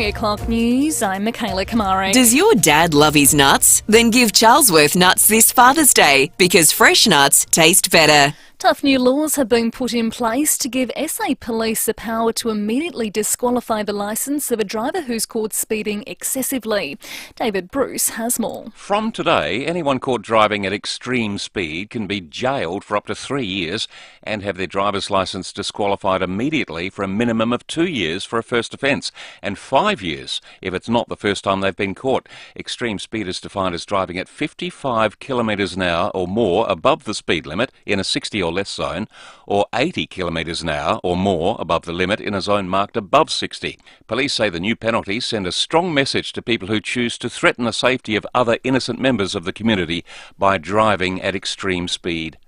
3 o'clock news, I'm Michaela Kamari. Does your dad love his nuts? Then give Charlesworth nuts this Father's Day, because fresh nuts taste better. Tough new laws have been put in place to give SA Police the power to immediately disqualify the licence of a driver who's caught speeding excessively. David Bruce has more. From today, anyone caught driving at extreme speed can be jailed for up to 3 years and have their driver's licence disqualified immediately for a minimum of 2 years for a first offence and 5 years if it's not the first time they've been caught. Extreme speed is defined as driving at 55 kilometres an hour or more above the speed limit in a 60 or less zone, or 80 kilometres an hour or more above the limit in a zone marked above 60. Police say the new penalties send a strong message to people who choose to threaten the safety of other innocent members of the community by driving at extreme speed.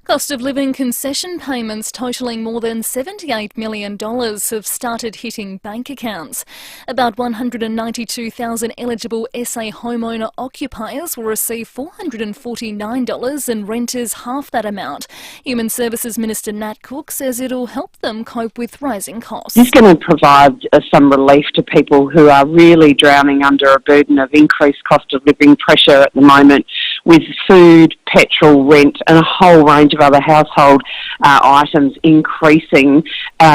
Cost of living concession payments totalling more than $78 million have started hitting bank accounts. About 192,000 eligible SA homeowner occupiers will receive $449 and renters half that amount. Human Services Minister Nat Cook says it'll help them cope with rising costs. This is going to provide some relief to people who are really drowning under a burden of increased cost of living pressure at the moment, with food, petrol, rent and a whole range of other household items increasing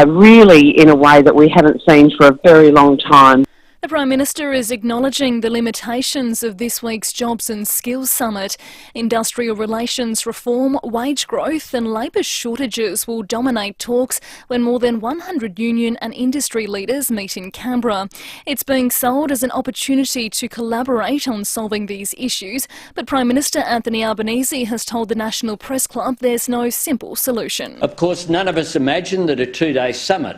really in a way that we haven't seen for a very long time. The Prime Minister is acknowledging the limitations of this week's Jobs and Skills Summit. Industrial relations reform, wage growth and labour shortages will dominate talks when more than 100 union and industry leaders meet in Canberra. It's being sold as an opportunity to collaborate on solving these issues, but Prime Minister Anthony Albanese has told the National Press Club there's no simple solution. Of course, none of us imagine that a two-day summit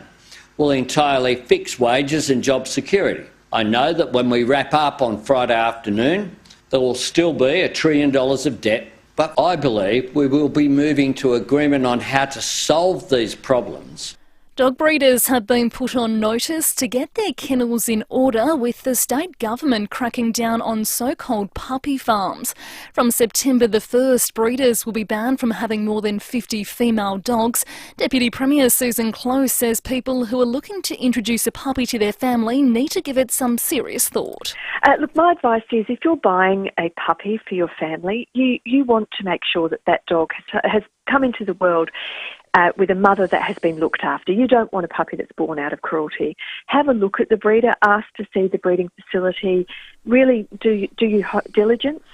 will entirely fix wages and job security. I know that when we wrap up on Friday afternoon, there will still be $1 trillion of debt, but I believe we will be moving to agreement on how to solve these problems. Dog breeders have been put on notice to get their kennels in order, with the state government cracking down on so-called puppy farms. From September the 1st, breeders will be banned from having more than 50 female dogs. Deputy Premier Susan Close says people who are looking to introduce a puppy to their family need to give it some serious thought. Look, my advice is if you're buying a puppy for your family, you want to make sure that that dog has come into the world with a mother that has been looked after. You don't want a puppy that's born out of cruelty. Have a look at the breeder, ask to see the breeding facility, really do your diligence.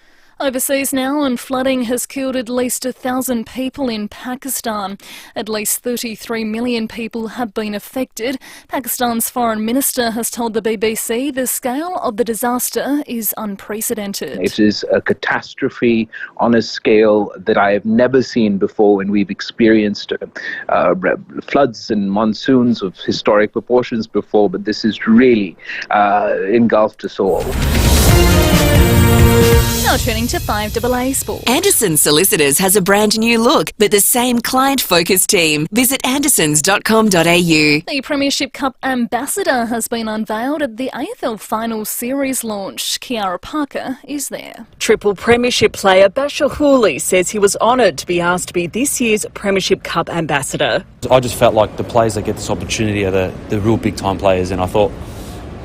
Overseas now, and flooding has killed at least 1,000 people in Pakistan. At least 33 million people have been affected. Pakistan's foreign minister has told the BBC the scale of the disaster is unprecedented. It is a catastrophe on a scale that I have never seen before, when we've experienced floods and monsoons of historic proportions before, but this is really engulfed us all. Now turning to 5AA Sport. Anderson Solicitors has a brand new look, but the same client-focused team. Visit andersons.com.au. The Premiership Cup ambassador has been unveiled at the AFL Finals Series launch. Kiara Parker is there. Triple Premiership player Bashir Hooley says he was honoured to be asked to be this year's Premiership Cup ambassador. I just felt like the players that get this opportunity are the real big-time players, and I thought,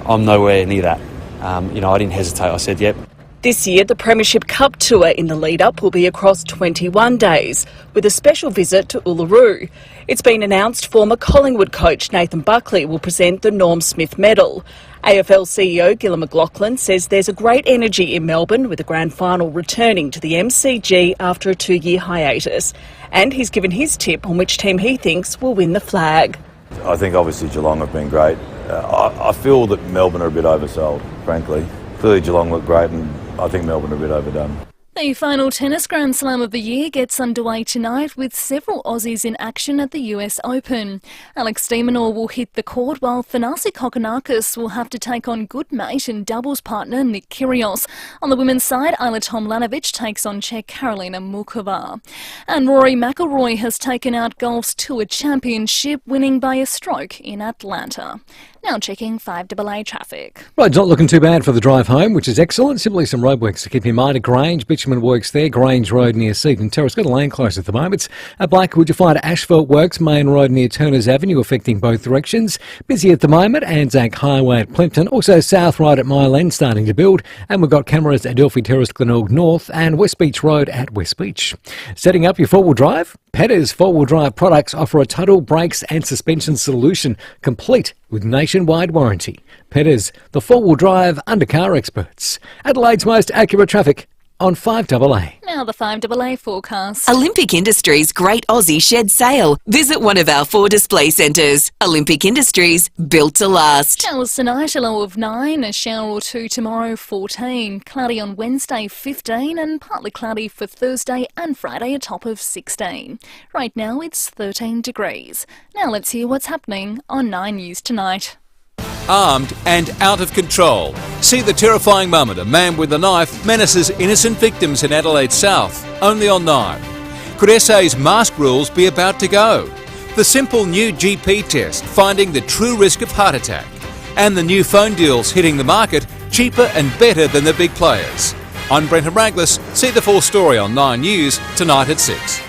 I'm nowhere near that. I didn't hesitate. I said, yep. This year, the Premiership Cup tour in the lead-up will be across 21 days, with a special visit to Uluru. It's been announced former Collingwood coach Nathan Buckley will present the Norm Smith Medal. AFL CEO Gillon McLachlan says there's a great energy in Melbourne, with the grand final returning to the MCG after a 2-year hiatus. And he's given his tip on which team he thinks will win the flag. I think obviously Geelong have been great. I feel that Melbourne are a bit oversold, frankly. Clearly Geelong look great, and I think Melbourne are a bit overdone. The final tennis Grand Slam of the year gets underway tonight, with several Aussies in action at the US Open. Alex de Minaur will hit the court, while Thanasi Kokkinakis will have to take on good mate and doubles partner Nick Kyrgios. On the women's side, Ajla Tomljanovic takes on Czech Karolina Muchova. And Rory McIlroy has taken out golf's Tour Championship, winning by a stroke in Atlanta. Now checking 5AA traffic. Road's not looking too bad for the drive home, which is excellent. Simply some roadworks to keep in mind. At Grange, bitumen works there. Grange Road near Seaton Terrace. Got a lane closed at the moment. At Blackwood, you find asphalt works, main road near Turners Avenue, affecting both directions. Busy at the moment. Anzac Highway at Plimpton. Also South Road at Mile End starting to build. And we've got cameras at Adelphi Terrace, Glenelg North, and West Beach Road at West Beach. Setting up your four-wheel drive? FIVEAA's four-wheel drive products offer a total brakes and suspension solution, complete with nationwide warranty. FIVEAA's, the four-wheel drive undercar experts. Adelaide's most accurate traffic on 5AA. Now the 5AA forecast. Olympic Industries Great Aussie Shed Sale. Visit one of our 4 display centres. Olympic Industries, built to last. Showers tonight, a low of 9, a shower or 2 tomorrow, 14. Cloudy on Wednesday, 15, and partly cloudy for Thursday and Friday, a top of 16. Right now it's 13 degrees. Now let's hear what's happening on 9 News Tonight. Armed and out of control. See the terrifying moment a man with a knife menaces innocent victims in Adelaide South, only on 9. Could SA's mask rules be about to go? The simple new GP test finding the true risk of heart attack. And the new phone deals hitting the market cheaper and better than the big players. I'm Brenton Raglis. See the full story on 9 News tonight at 6.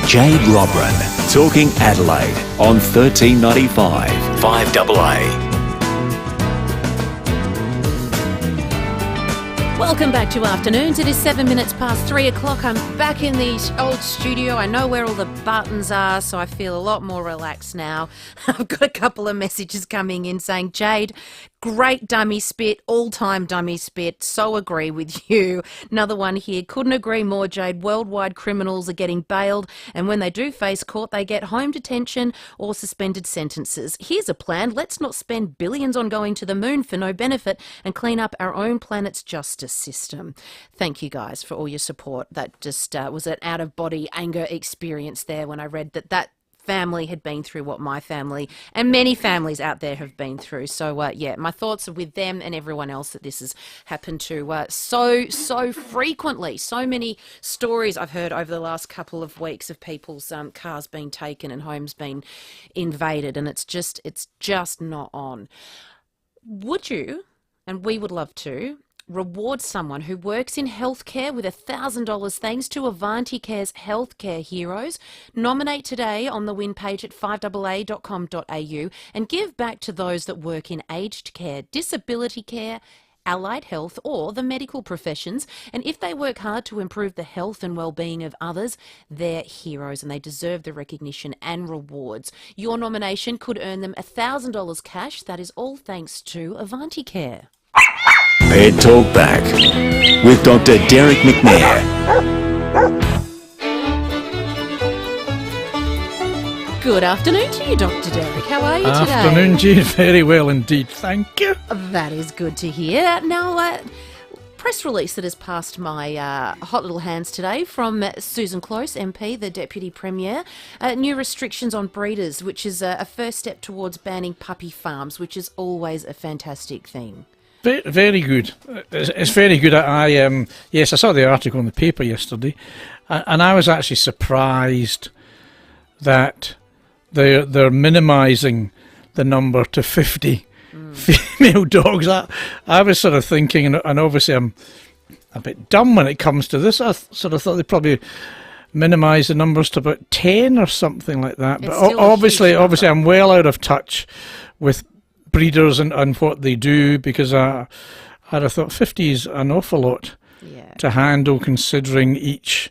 Jade Robran, talking Adelaide on 1395 5AA. Welcome back to Afternoons. It is 7 minutes past 3 o'clock. I'm back in the old studio. I know where all the buttons are, so I feel a lot more relaxed now. I've got a couple of messages coming in saying, Jade, great dummy spit, all-time dummy spit. So agree with you. Another one here. Couldn't agree more, Jade. Worldwide criminals are getting bailed, and when they do face court, they get home detention or suspended sentences. Here's a plan. Let's not spend billions on going to the moon for no benefit and clean up our own planet's justice system. Thank you guys for all your support. That just was an out-of-body anger experience there when I read that family had been through what my family and many families out there have been through. So, yeah, my thoughts are with them and everyone else that this has happened to so frequently. So many stories I've heard over the last couple of weeks of people's cars being taken and homes being invaded, and it's just not on. Would you, and we would love to, reward someone who works in healthcare with $1,000 thanks to Avanti Care's Healthcare Heroes? Nominate today on the win page at 5AA.com.au and give back to those that work in aged care, disability care, allied health or the medical professions, and if they work hard to improve the health and well-being of others, they're heroes and they deserve the recognition and rewards. Your nomination could earn them $1,000 cash. That is all thanks to Avanti Care. Pet Talk Back with Dr. Derek McNair. Good afternoon to you, Dr. Derek. How are you today? Afternoon, Jade. Very well indeed, thank you. That is good to hear. Now, press release that has passed my hot little hands today from Susan Close, MP, the Deputy Premier. New restrictions on breeders, which is a first step towards banning puppy farms, which is always a fantastic thing. Very good. It's very good. Yes, I saw the article in the paper yesterday, and I was actually surprised that they're minimising the number to 50 female dogs. I was sort of thinking, and obviously I'm a bit dumb when it comes to this. I sort of thought they'd probably minimise the numbers to about 10 or something like that. But obviously I'm well out of touch with breeders and what they do, because I'd have thought 50 is an awful lot to handle, considering each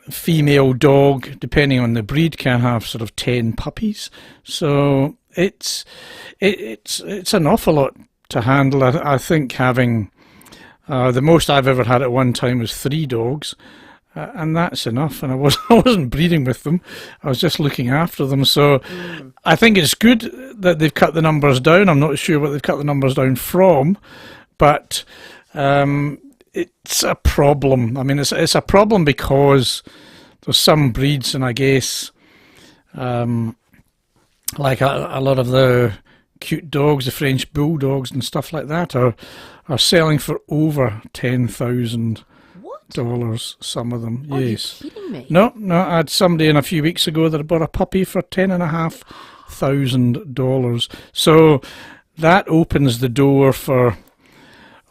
female dog, depending on the breed, can have sort of 10 puppies. So it's an awful lot to handle. I think having the most I've ever had at one time was 3 dogs. And that's enough, and I wasn't breeding with them, I was just looking after them. So I think it's good that they've cut the numbers down. I'm not sure what they've cut the numbers down from, but it's a problem. I mean, it's a problem because there's some breeds, and I guess like a lot of the cute dogs, the French bulldogs and stuff like that, are selling for over $10,000. Some of them, yes. Are you kidding me? No, I had somebody in a few weeks ago that bought a puppy for $100,000. So that opens the door for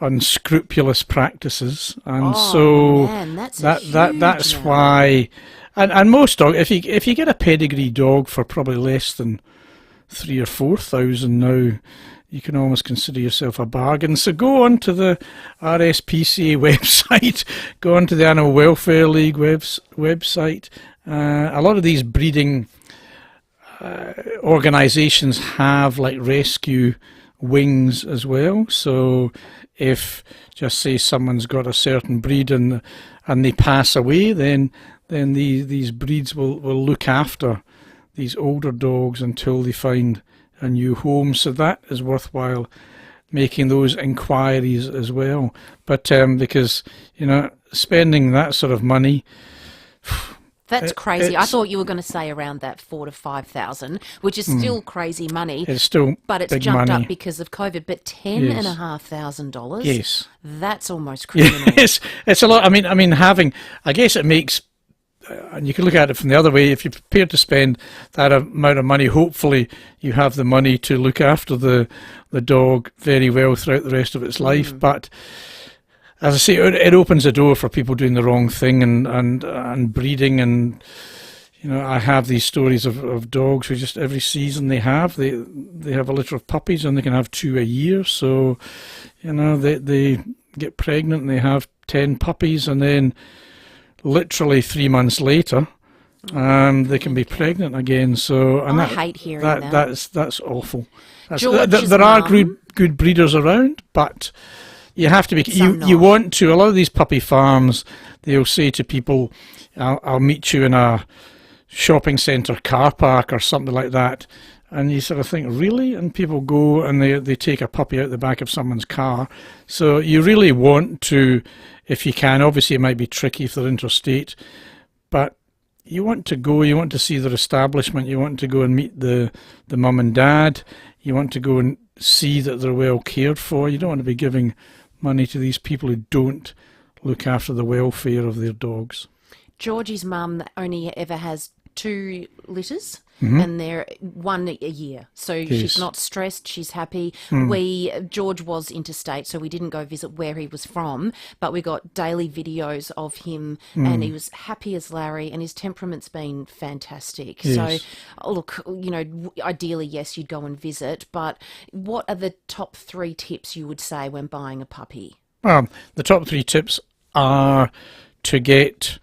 unscrupulous practices, and man, that's that's why. And most dogs, if you get a pedigree dog for probably less than 3,000 or 4,000 now, you can almost consider yourself a bargain. So go on to the RSPCA website, go on to the Animal Welfare League website. A lot of these breeding organisations have like rescue wings as well. So if, just say, someone's got a certain breed and they pass away, then these breeds will look after these older dogs until they find a new home. So that is worthwhile making those inquiries as well. But because, spending that sort of money, that's crazy. I thought you were going to say around that 4,000 to 5,000, which is still crazy money. It's still but it's big jumped money. Up because of COVID. But $10,500. Yes, that's almost criminal. Yes, it's a lot. I mean, I guess it makes. And you can look at it from the other way. If you're prepared to spend that amount of money, hopefully you have the money to look after the dog very well throughout the rest of its life. But as I say, it opens the door for people doing the wrong thing and breeding. And I have these stories of dogs who just every season they have a litter of puppies, and they can have 2 a year. So they get pregnant and they have 10 puppies, and then literally 3 months later, they can be pregnant again. So, and I hate hearing that. That's awful. There are good breeders around, but you have to be. You want to. A lot of these puppy farms, they'll say to people, "I'll meet you in a shopping centre car park or something like that." And you sort of think, really? And people go and they take a puppy out the back of someone's car. So you really want to, if you can, obviously it might be tricky if they're interstate, but you want to go, you want to see their establishment, you want to go and meet the mum and dad, you want to go and see that they're well cared for. You don't want to be giving money to these people who don't look after the welfare of their dogs. Georgie's mum only ever has 2 litters. And they're 1 a year. So she's not stressed, she's happy. George was interstate, so we didn't go visit where he was from, but we got daily videos of him and he was happy as Larry, and his temperament's been fantastic. So look, ideally, yes, you'd go and visit, but what are the top 3 tips you would say when buying a puppy? The top 3 tips are to get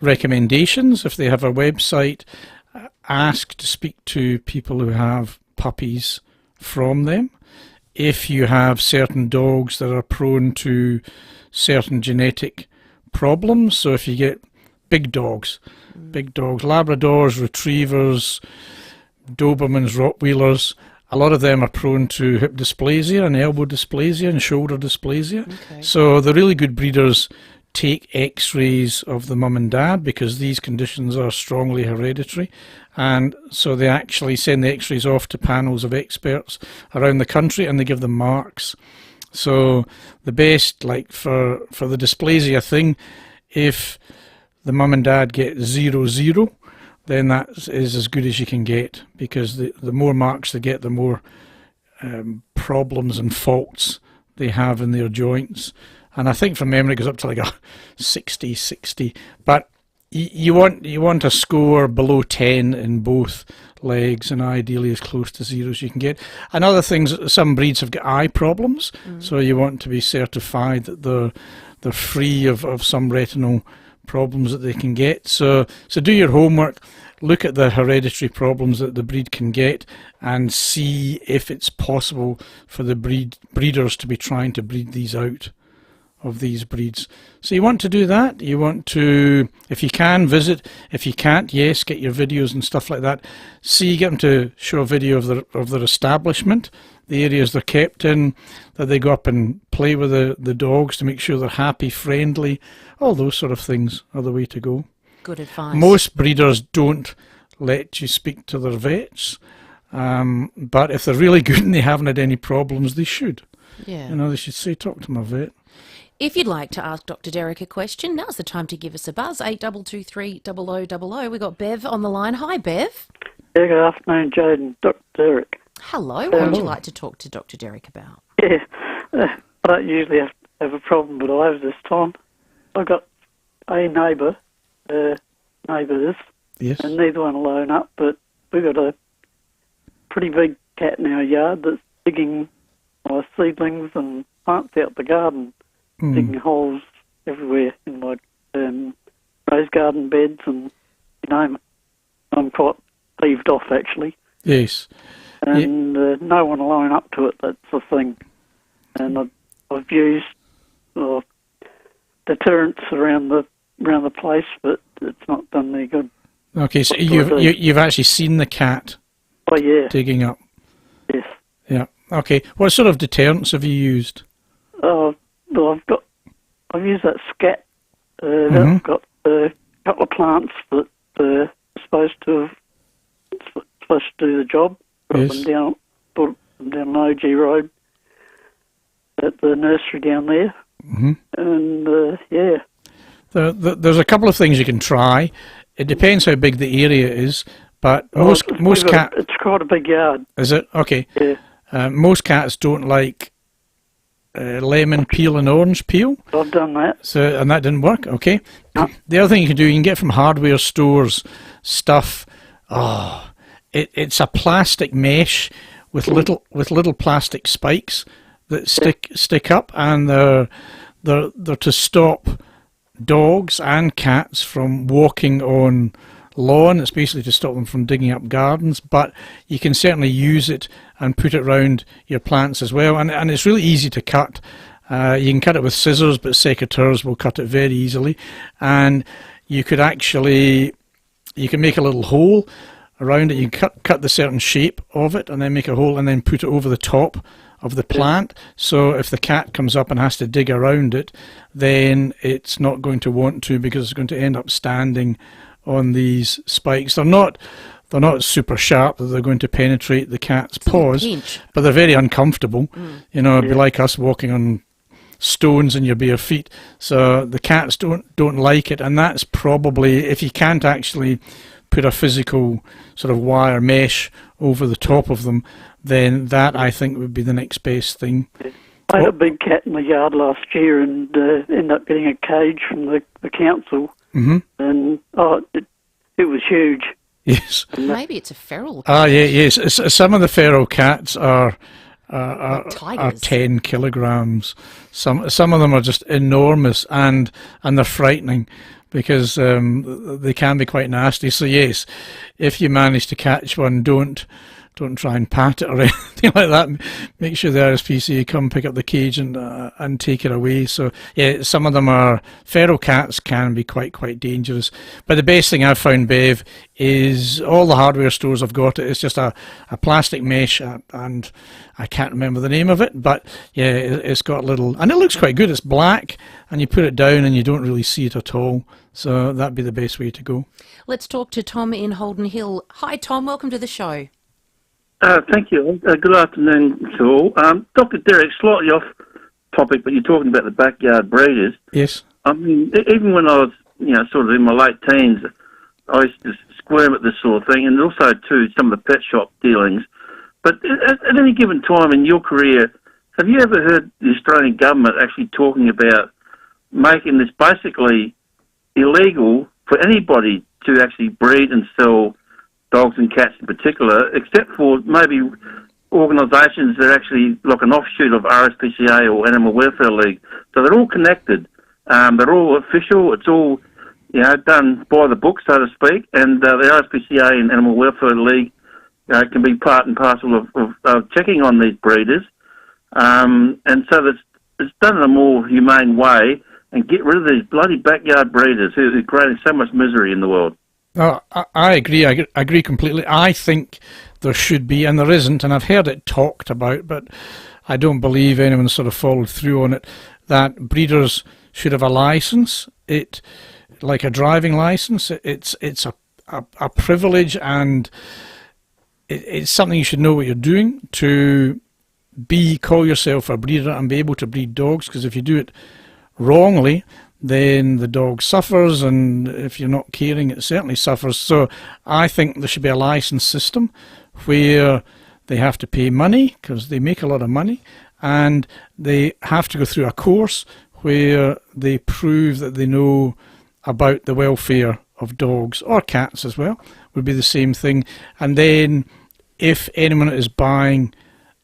recommendations. If they have a website, ask to speak to people who have puppies from them. If you have certain dogs that are prone to certain genetic problems, so if you get big dogs, Labradors, Retrievers, Dobermans, Rottweilers, a lot of them are prone to hip dysplasia and elbow dysplasia and shoulder dysplasia. So the really good breeders take x-rays of the mum and dad, because these conditions are strongly hereditary, and so they actually send the x-rays off to panels of experts around the country and they give them marks. So the best, like for the dysplasia thing, if the mum and dad get 0-0, then that is as good as you can get, because the more marks they get, the more problems and faults they have in their joints. And I think from memory it goes up to like a 60, but you want a score below 10 in both legs, and ideally as close to 0 as you can get. And other things, some breeds have got eye problems, so you want to be certified that they're free of some retinal problems that they can get. So do your homework, look at the hereditary problems that the breed can get, and see if it's possible for the breeders to be trying to breed these out of these breeds. So you want to do that. You want to, if you can, visit. If you can't, yes, get your videos and stuff like that. Get them to show a video of their establishment, the areas they're kept in, that they go up and play with the dogs to make sure they're happy, friendly. All those sort of things are the way to go. Good advice. Most breeders don't let you speak to their vets, but if they're really good and they haven't had any problems, they should. Yeah. They should say, talk to my vet. If you'd like to ask Dr. Derek a question, now's the time to give us a buzz, 8223 0000. We've got Bev on the line. Hi, Bev. Yeah, good afternoon, Jade and Dr. Derek. Hello, what would you like to talk to Dr. Derek about? Yeah, I don't usually have a problem, but I have this time. I've got a neighbours, Yes. and neither one alone up, but we've got a pretty big cat in our yard that's digging my seedlings and plants out the garden, digging holes everywhere in my raised garden beds, and you name it. I'm quite peeved off, actually. Yes. And no one alone up to it, that's the thing. And I've used deterrents around the place, but it's not done any good. Okay, so you've actually seen the cat Oh, yeah. digging up? Yes. Yeah. Okay. What sort of deterrents have you used? Well, I've used that scat. I've got a couple of plants that are supposed to do the job. Put them down OG Road at the nursery down there. And yeah. There's a couple of things you can try. It depends how big the area is, but most cats. It's quite a big yard. Is it? Okay. Yeah. Most cats don't like lemon peel and orange peel. I've done that. And that didn't work. Okay. The other thing you can do, you can get from hardware stores stuff. It's a plastic mesh with little plastic spikes that stick up, and they're to stop dogs and cats from walking on lawn. It's basically to stop them from digging up gardens, but you can certainly use it and put it around your plants as well, and it's really easy to cut. You can cut it with scissors, but secateurs will cut it very easily, and you can make a little hole around it. You can cut the certain shape of it and then make a hole and then put it over the top of the plant, so if the cat comes up and has to dig around it, then it's not going to want to, because it's going to end up standing on these spikes. They're not super sharp that they're going to penetrate the cat's paws, but they're very uncomfortable. You know, it'd be like us walking on stones in your bare feet. So the cats don't like it, and that's probably, if you can't actually put a physical sort of wire mesh over the top of them, then that, I think, would be the next best thing. I had a big cat in the yard last year and ended up getting a cage from the council. And it was huge. Yes. Maybe it's a feral cat. Yes. Some of the feral cats are tigers. 10 kilograms. Some of them are just enormous, and they're frightening, because they can be quite nasty. So yes, if you manage to catch one, don't try and pat it or anything like that. Make sure the RSPCA come pick up the cage and take it away. So yeah, some of them are, feral cats can be quite dangerous. But the best thing I've found, Bev, is all the hardware stores have got it. It's just a plastic mesh, and I can't remember the name of it, but yeah, it's got little, and it looks quite good. It's black, and you put it down and you don't really see it at all. So that'd be the best way to go. Let's talk to Tom in Holden Hill. Hi Tom, welcome to the show. Thank you. Good afternoon to all. Dr. Derek, slightly off topic, but you're talking about the backyard breeders. Yes. I mean, even when I was, sort of in my late teens, I used to squirm at this sort of thing, and also too some of the pet shop dealings. But at any given time in your career, have you ever heard the Australian government actually talking about making this basically illegal for anybody to actually breed and sell dogs and cats in particular, except for maybe organisations that are actually like an offshoot of RSPCA or Animal Welfare League? So they're all connected. They're all official. It's all, done by the book, so to speak. And the RSPCA and Animal Welfare League can be part and parcel of checking on these breeders. And so it's done in a more humane way, and get rid of these bloody backyard breeders who are creating so much misery in the world. Oh, I agree. I agree completely. I think there should be, and there isn't, and I've heard it talked about, but I don't believe anyone's sort of followed through on it, that breeders should have a licence. It, like a driving licence, it's a privilege, and it's something you should know what you're doing to call yourself a breeder and be able to breed dogs, because if you do it wrongly, then the dog suffers, and if you're not caring, it certainly suffers. So I think there should be a licence system where they have to pay money, because they make a lot of money, and they have to go through a course where they prove that they know about the welfare of dogs, or cats as well, would be the same thing. And then if anyone is buying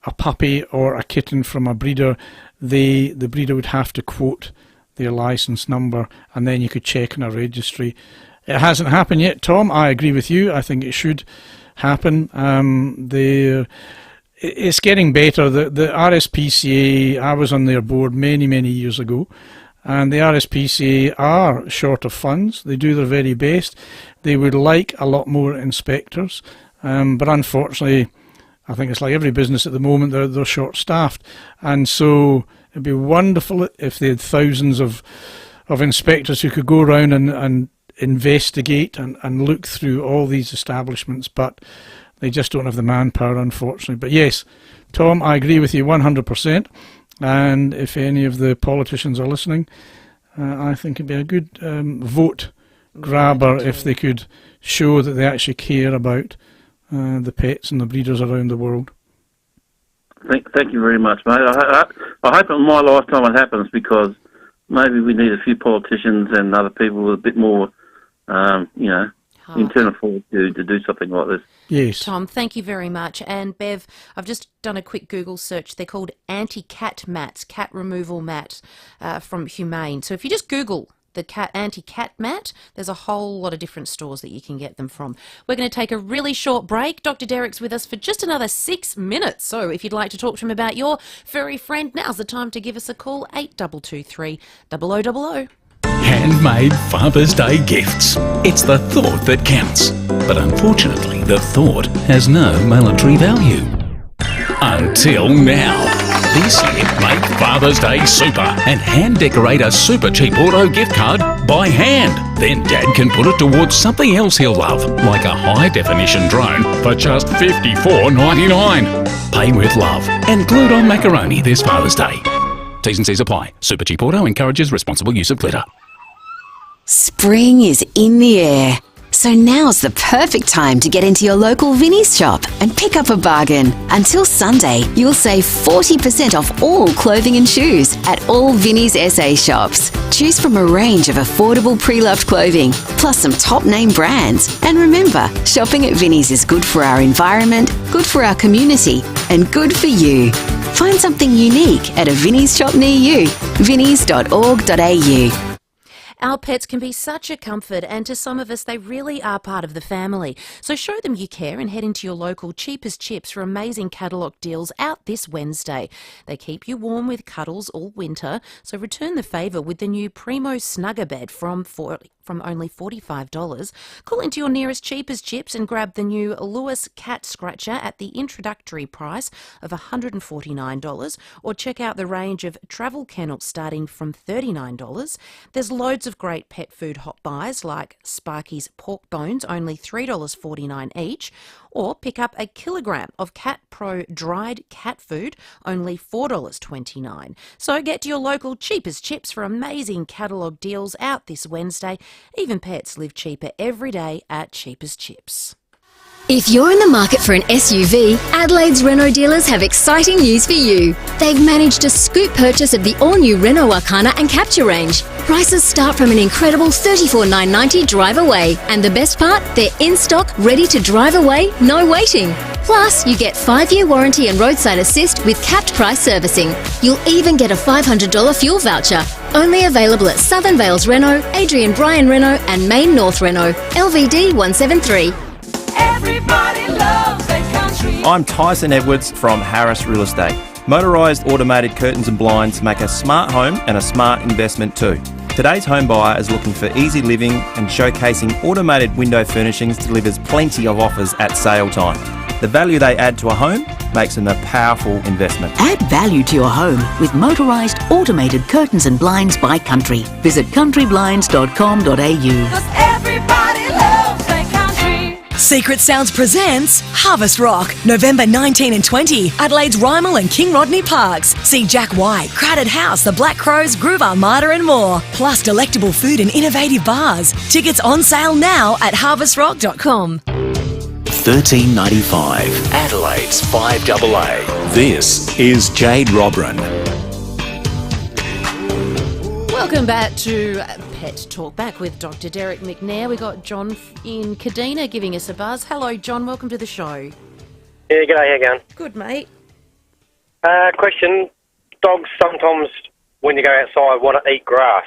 a puppy or a kitten from a breeder, the breeder would have to quote their licence number, and then you could check in a registry. It hasn't happened yet, Tom. I agree with you. I think it should happen. It's getting better. The RSPCA, I was on their board many, many years ago, and the RSPCA are short of funds. They do their very best. They would like a lot more inspectors, but unfortunately, I think it's like every business at the moment, they're short-staffed. And so it'd be wonderful if they had thousands of inspectors who could go around and investigate and look through all these establishments, but they just don't have the manpower, unfortunately. But yes, Tom, I agree with you 100%. And if any of the politicians are listening, I think it'd be a good vote grabber if they could show that they actually care about the pets and the breeders around the world. Thank you very much, mate. I hope in my lifetime it happens, because maybe we need a few politicians and other people with a bit more, internal forward to do something like this. Yes. Tom, thank you very much. And Bev, I've just done a quick Google search. They're called anti-cat mats, cat removal mat from Humane. So if you just Google the anti-cat mat, there's a whole lot of different stores that you can get them from. We're going to take a really short break. Dr. Derek's with us for just another 6 minutes. So if you'd like to talk to him about your furry friend, now's the time to give us a call, 8223 0000. Handmade Father's Day gifts. It's the thought that counts. But unfortunately, the thought has no monetary value. Until now. This year, make Father's Day super and hand decorate a super cheap auto gift card by hand. Then Dad can put it towards something else he'll love, like a high-definition drone for just $54.99. Pay with love and glued on macaroni this Father's Day. T's and C's apply. Super cheap auto encourages responsible use of glitter. Spring is in the air, so now's the perfect time to get into your local Vinnie's shop and pick up a bargain. Until Sunday, you'll save 40% off all clothing and shoes at all Vinnie's SA shops. Choose from a range of affordable pre-loved clothing, plus some top-name brands. And remember, shopping at Vinnie's is good for our environment, good for our community, and good for you. Find something unique at a Vinnie's shop near you. vinnies.org.au. Our pets can be such a comfort, and to some of us, they really are part of the family. So show them you care and head into your local Cheapest Chips for amazing catalogue deals out this Wednesday. They keep you warm with cuddles all winter, so return the favour with the new Primo Snugger Bed from only $45. Call into your nearest Cheapest Chips and grab the new Lewis Cat Scratcher at the introductory price of $149, or check out the range of travel kennels starting from $39. There's loads of great pet food hot buys like Sparky's pork bones, only $3.49 each, or pick up a kilogram of Cat Pro dried cat food, only $4.29. So get to your local Cheapest Chips for amazing catalogue deals out this Wednesday. Even pets live cheaper every day at Cheapest Chips. If you're in the market for an SUV, Adelaide's Renault dealers have exciting news for you. They've managed a scoop purchase of the all-new Renault Arcana and Capture range. Prices start from an incredible $34,990 drive away. And the best part? They're in stock, ready to drive away, no waiting. Plus, you get 5-year warranty and roadside assist with capped price servicing. You'll even get a $500 fuel voucher. Only available at Southern Vales Renault, Adrian Bryan Renault and Main North Renault. LVD 173. Everybody loves their country. I'm Tyson Edwards from Harris Real Estate. Motorised automated curtains and blinds make a smart home and a smart investment too. Today's home buyer is looking for easy living, and showcasing automated window furnishings delivers plenty of offers at sale time. The value they add to a home makes them a powerful investment. Add value to your home with motorised automated curtains and blinds by Country. Visit countryblinds.com.au. 'Cause everybody loves their country. Secret Sounds presents Harvest Rock, November 19 and 20, Adelaide's Rymal and King Rodney Parks. See Jack White, Crowded House, The Black Crows, Groove Armada and more. Plus delectable food and innovative bars. Tickets on sale now at harvestrock.com. $13.95. Adelaide's FIVEAA. This is Jade Robran. Welcome back to Pet Talk, back with Dr. Derek McNair. We got John in Kadina giving us a buzz. Hello, John. Welcome to the show. Yeah, g'day. How you going? Good, mate. Question. Dogs sometimes, when you go outside, want to eat grass.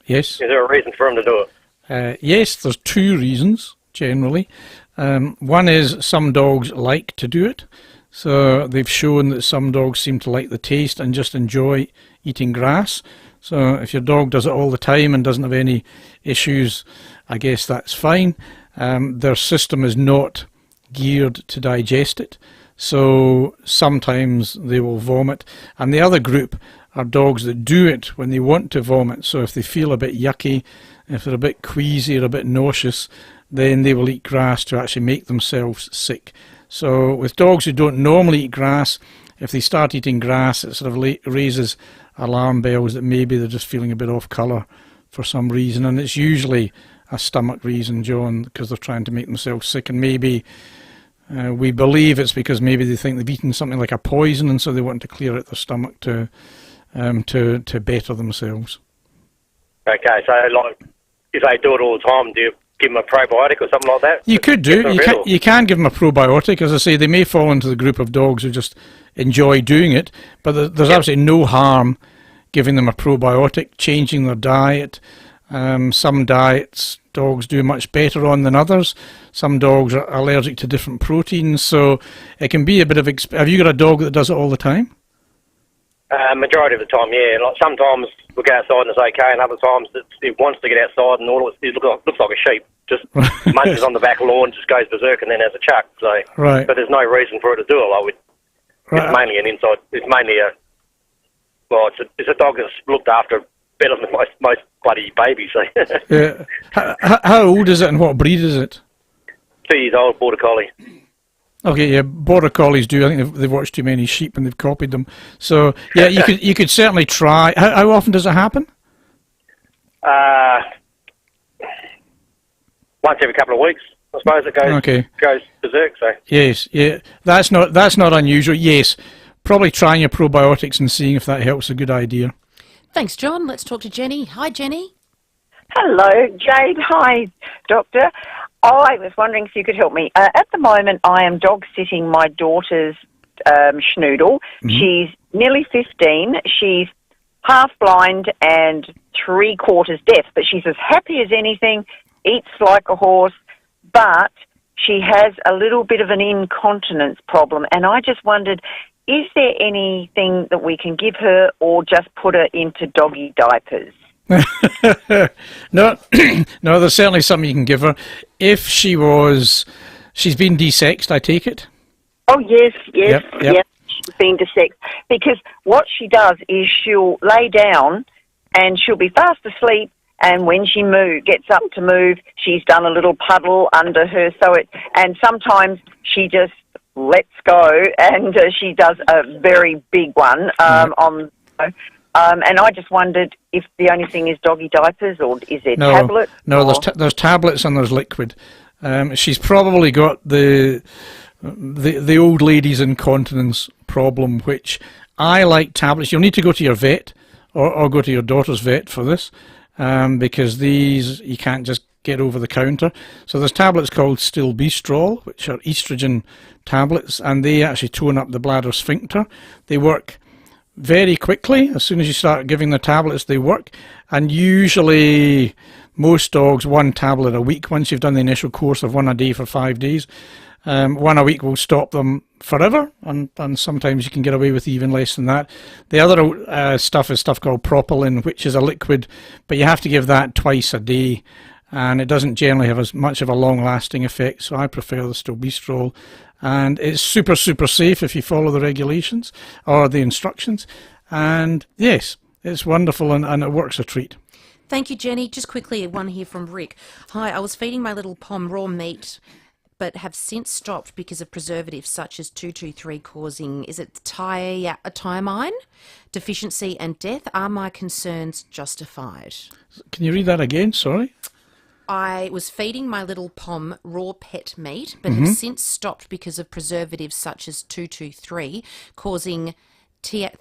Yes. Is there a reason for them to do it? Yes, there's two reasons, generally. One is some dogs like to do it. So they've shown that some dogs seem to like the taste and just enjoy eating grass. So if your dog does it all the time and doesn't have any issues, I guess that's fine. Their system is not geared to digest it, so sometimes they will vomit. And the other group are dogs that do it when they want to vomit. So if they feel a bit yucky, if they're a bit queasy or a bit nauseous, then they will eat grass to actually make themselves sick. So with dogs who don't normally eat grass, if they start eating grass, it sort of raises alarm bells that maybe they're just feeling a bit off colour for some reason, and it's usually a stomach reason, John, because they're trying to make themselves sick, and maybe we believe it's because maybe they think they've eaten something like a poison, and so they want to clear out their stomach to better themselves. Okay, so like if they do it all the time, do you give them a probiotic or something like that? You could do. You can give them a probiotic. As I say, they may fall into the group of dogs who just enjoy doing it, but there's absolutely no harm giving them a probiotic, changing their diet. Some diets dogs do much better on than others. Some dogs are allergic to different proteins, so it can be a bit of... Have you got a dog that does it all the time? Majority of the time, yeah. Like sometimes we go outside and it's okay, and other times it wants to get outside and all it looks like a sheep. Just munches on the back lawn, just goes berserk, and then has a chuck. So, right. But there's no reason for it to do it. Like it's mainly an inside. It's mainly it's a dog that's looked after better than most bloody babies. So. Yeah. How old is it, and what breed is it? 2 years old, border collie. Okay, yeah, border collies do. I think they've watched too many sheep and they've copied them. So yeah, you could certainly try. How often does it happen? Once every couple of weeks, I suppose it goes berserk. So yes, yeah, that's not unusual. Yes, probably trying your probiotics and seeing if that helps. A good idea. Thanks, John. Let's talk to Jenny. Hi, Jenny. Hello, Jade. Hi, Doctor. I was wondering if you could help me. At the moment, I am dog sitting my daughter's schnoodle. Mm-hmm. She's nearly 15. She's half blind and 3/4 deaf, but she's as happy as anything, eats like a horse, but she has a little bit of an incontinence problem. And I just wondered, is there anything that we can give her or just put her into doggy diapers? No, no, there's certainly something you can give her. If she's been desexed, I take it? Oh, yes, yes. She's been desexed. Because what she does is she'll lay down and she'll be fast asleep, and when she gets up to move, she's done a little puddle under her, and sometimes she just lets go, and she does a very big one and I just wondered if the only thing is doggy diapers, or is there tablets? No, there's tablets and there's liquid. She's probably got the old lady's incontinence problem, which I like tablets. You'll need to go to your vet or go to your daughter's vet for this, because these you can't just get over the counter. So there's tablets called Stilbestrol, which are estrogen tablets, and they actually tone up the bladder sphincter. They work very quickly. As soon as you start giving the tablets, they work, and usually most dogs 1 tablet a week. Once you've done the initial course of 1 a day for 5 days, 1 a week will stop them forever, and sometimes you can get away with even less than that. The other stuff is stuff called propylene, which is a liquid, but you have to give that twice a day, and it doesn't generally have as much of a long-lasting effect, so I prefer the Stilbestrol. And it's super, super safe if you follow the regulations or the instructions. And yes, it's wonderful, and it works a treat. Thank you, Jenny. Just quickly, one here from Rick. Hi, I was feeding my little Pom raw meat, but have since stopped because of preservatives such as 223 causing, is it thiamine deficiency and death? Are my concerns justified? Can you read that again? Sorry. I was feeding my little pom raw pet meat, but have since stopped because of preservatives such as 223 causing thiamine,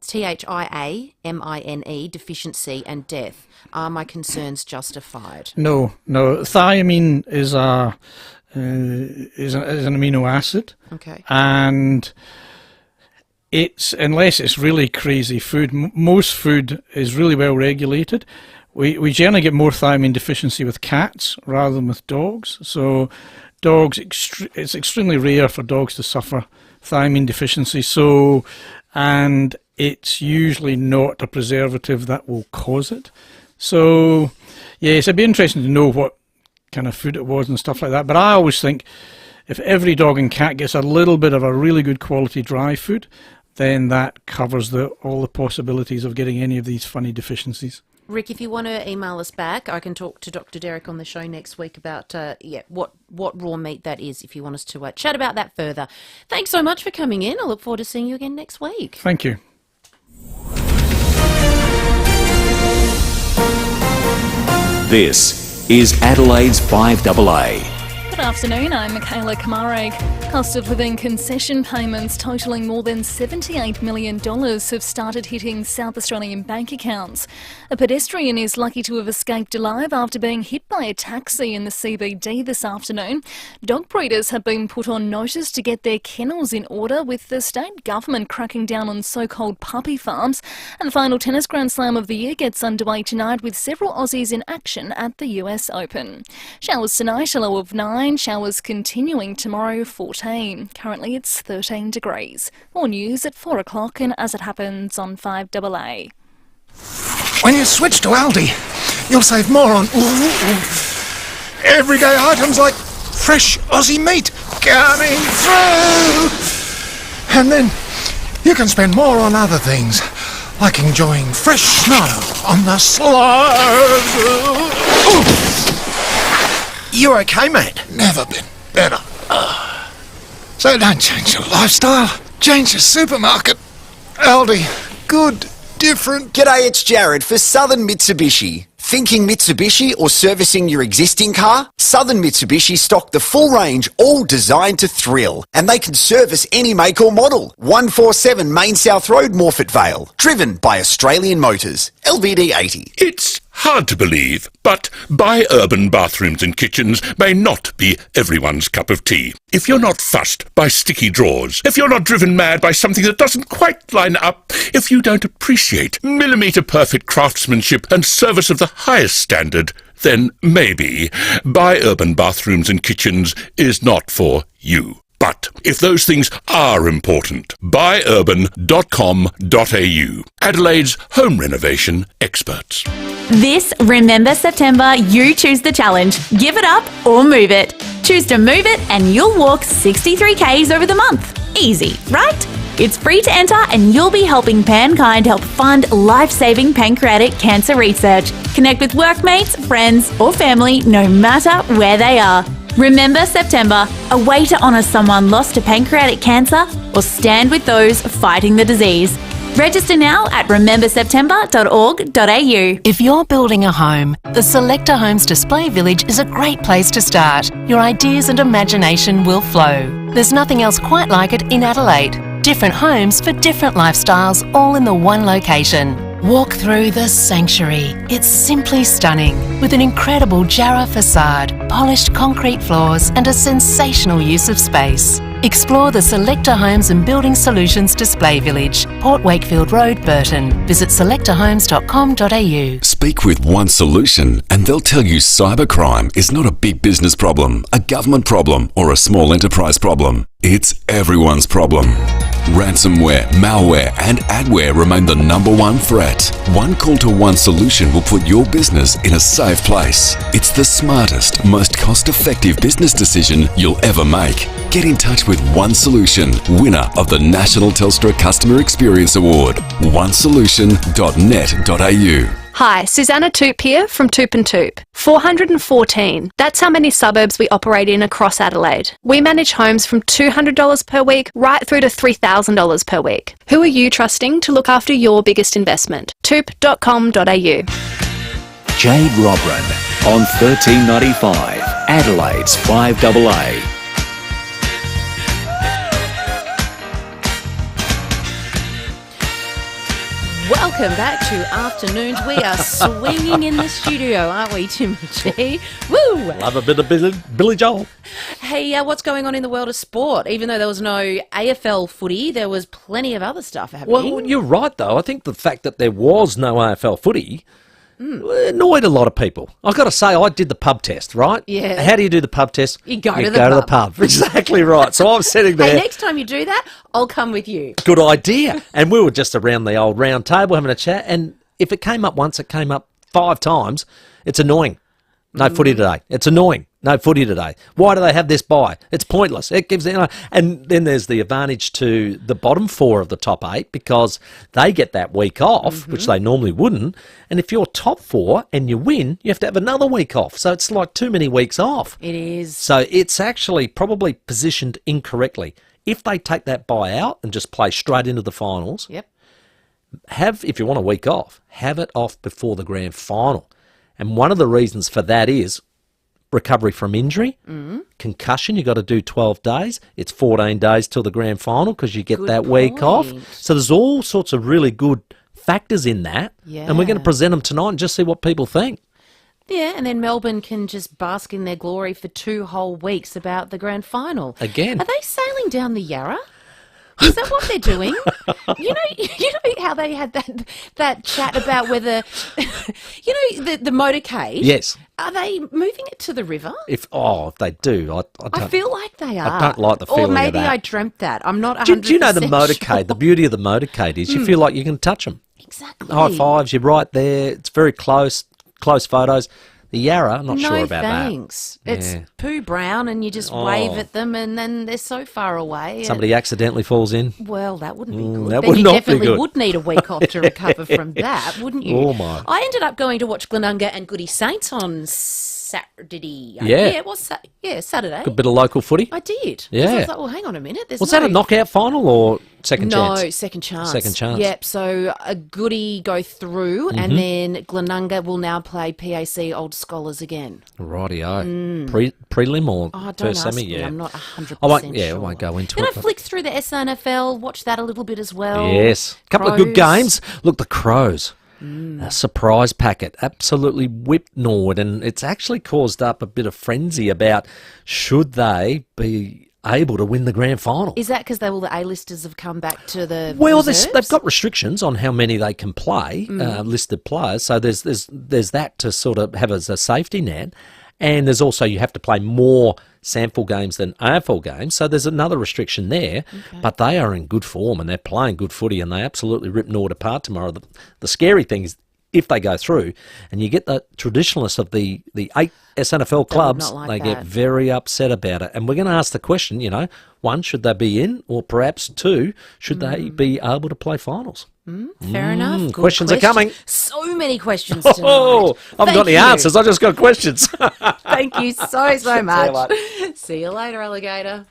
thiamine deficiency and death. Are my concerns justified? No. Thiamine is an amino acid. Okay. And unless it's really crazy food, most food is really well regulated. We generally get more thiamine deficiency with cats rather than with dogs. So dogs, it's extremely rare for dogs to suffer thiamine deficiency. And it's usually not a preservative that will cause it. So, yes, it'd be interesting to know what kind of food it was and stuff like that. But I always think if every dog and cat gets a little bit of a really good quality dry food, then that covers all the possibilities of getting any of these funny deficiencies. Rick, if you want to email us back, I can talk to Dr. Derek on the show next week about what raw meat that is, if you want us to chat about that further. Thanks so much for coming in. I look forward to seeing you again next week. Thank you. This is Adelaide's FIVEAA. Good afternoon, I'm Michaela Kamareg. Cost of living concession payments totalling more than $78 million have started hitting South Australian bank accounts. A pedestrian is lucky to have escaped alive after being hit by a taxi in the CBD this afternoon. Dog breeders have been put on notice to get their kennels in order, with the state government cracking down on so-called puppy farms. And the final tennis Grand Slam of the year gets underway tonight with several Aussies in action at the US Open. Showers tonight, a low of 9. Showers continuing tomorrow, 14. Currently it's 13 degrees. More news at 4 o'clock and as it happens on 5AA. When you switch to Aldi, you'll save more on everyday items like fresh Aussie meat coming through. And then you can spend more on other things, like enjoying fresh snow on the slopes. You okay, mate? Never been better. So don't change your lifestyle, change your supermarket. Aldi, good, different. G'day, it's Jared for Southern Mitsubishi. Thinking Mitsubishi or servicing your existing car? Southern Mitsubishi stock the full range, all designed to thrill. And they can service any make or model. 147 Main South Road, Morphett Vale. Driven by Australian Motors. LVD 80. It's hard to believe, but bi-urban bathrooms and kitchens may not be everyone's cup of tea. If you're not fussed by sticky drawers, if you're not driven mad by something that doesn't quite line up, if you don't appreciate millimetre-perfect craftsmanship and service of the highest standard, then maybe bi-urban bathrooms and kitchens is not for you. But if those things are important, buyurban.com.au, Adelaide's home renovation experts. This Remember September, you choose the challenge. Give it up or move it. Choose to move it and you'll walk 63 Ks over the month. Easy, right? It's free to enter and you'll be helping Pankind help fund life-saving pancreatic cancer research. Connect with workmates, friends or family no matter where they are. Remember September, a way to honour someone lost to pancreatic cancer or stand with those fighting the disease. Register now at rememberseptember.org.au. If you're building a home, the Selector Homes Display Village is a great place to start. Your ideas and imagination will flow. There's nothing else quite like it in Adelaide. Different homes for different lifestyles, all in the one location. Walk through the sanctuary. It's simply stunning, with an incredible Jarrah facade, polished concrete floors and a sensational use of space. Explore the Selector Homes and Building Solutions Display Village, Port Wakefield Road, Burton. Visit selectorhomes.com.au. Speak with One Solution and they'll tell you cybercrime is not a big business problem, a government problem or a small enterprise problem. It's everyone's problem. Ransomware, malware and adware remain the #1 threat. One call to One Solution will put your business in a safe place. It's the smartest, most cost-effective business decision you'll ever make. Get in touch with One Solution, winner of the National Telstra Customer Experience Award. onesolution.net.au. Hi, Susanna Toop here from Toop and Toop. 414. That's how many suburbs we operate in across Adelaide. We manage homes from $200 per week right through to $3,000 per week. Who are you trusting to look after your biggest investment? Toop.com.au. Jade Robran on 1395, Adelaide's 5AA. Welcome back to Afternoons. We are swinging in the studio, aren't we, Timmy G? Woo! Love a bit of Billy Joel. Hey, what's going on in the world of sport? Even though there was no AFL footy, there was plenty of other stuff happening. Well, you're right, though. I think the fact that there was no AFL footy annoyed a lot of people. I've got to say, I did the pub test, right? Yeah. How do you do the pub test? You go to the pub. Exactly right. So I'm sitting there. Hey, next time you do that, I'll come with you. Good idea. And we were just around the old round table having a chat, and if it came up once, it came up 5 times. It's annoying. No footy today. It's annoying. No footy today. Why do they have this bye? It's pointless. It gives and then there's the advantage to the bottom 4 of the top 8 because they get that week off, which they normally wouldn't. And if you're top 4 and you win, you have to have another week off. So it's like too many weeks off. It is. So it's actually probably positioned incorrectly. If they take that bye out and just play straight into the finals, if you want a week off, have it off before the grand final. And one of the reasons for that is recovery from injury, concussion. You got to do 12 days. It's 14 days till the grand final because you get that week off. So there's all sorts of really good factors in that. And we're going to present them tonight and just see what people think. Yeah, and then Melbourne can just bask in their glory for 2 whole weeks about the grand final. Again. Are they sailing down the Yarra? Is that what they're doing? You know how they had that chat about whether, the motorcade? Yes. Are they moving it to the river? If they do, I feel like they are. I don't like the feeling of that. Or maybe I dreamt that. I'm not 100% Do you know the motorcade? sure. The beauty of the motorcade is you feel like you can touch them. Exactly. High fives, you're right there. It's very close photos. The Yarra, I'm not sure about that. No thanks. It's poo brown and you just wave at them and then they're so far away. Somebody accidentally falls in. Well, that wouldn't be good. That Then would you not be definitely good. would need a week off to recover from that, wouldn't you? Oh, my. I ended up going to watch Glenunga and Goody Saints on Saturday. Yeah. It was Saturday. Good bit of local footy. I did. 'Cause Yeah. I was like, well, hang on a minute. Was that a knockout final or second chance? No, second chance. Second chance. Yep, so a Goody go through and then Glenunga will now play PAC Old Scholars again. Rightio. Prelim or Don't first ask semi? me. Yeah. I'm not 100% I won't go into Then it. I flicked through the SNFL, watched that a little bit as well. Yes. A couple of good Crows. games. Look, the Crows. A surprise packet. Absolutely whipped Norwood. And it's actually caused up a bit of frenzy about should they be able to win the grand final. Is that because all the A-listers have come back to the Well, reserves? they've got restrictions on how many they can play, listed players. So there's that to sort of have as a safety net. And there's also you have to play more sample games than AFL games. So there's another restriction there. Okay. But they are in good form and they're playing good footy and they absolutely rip Norwood apart tomorrow. The scary thing is if they go through and you get the traditionalists of the 8 SNFL clubs, they get very upset about it. And we're going to ask the question, 1, should they be in? Or perhaps 2, should they be able to play finals? Fair enough. Good Questions are coming. So many questions tonight. I haven't got any answers. I just got questions. Thank you so much. later. See you later, alligator.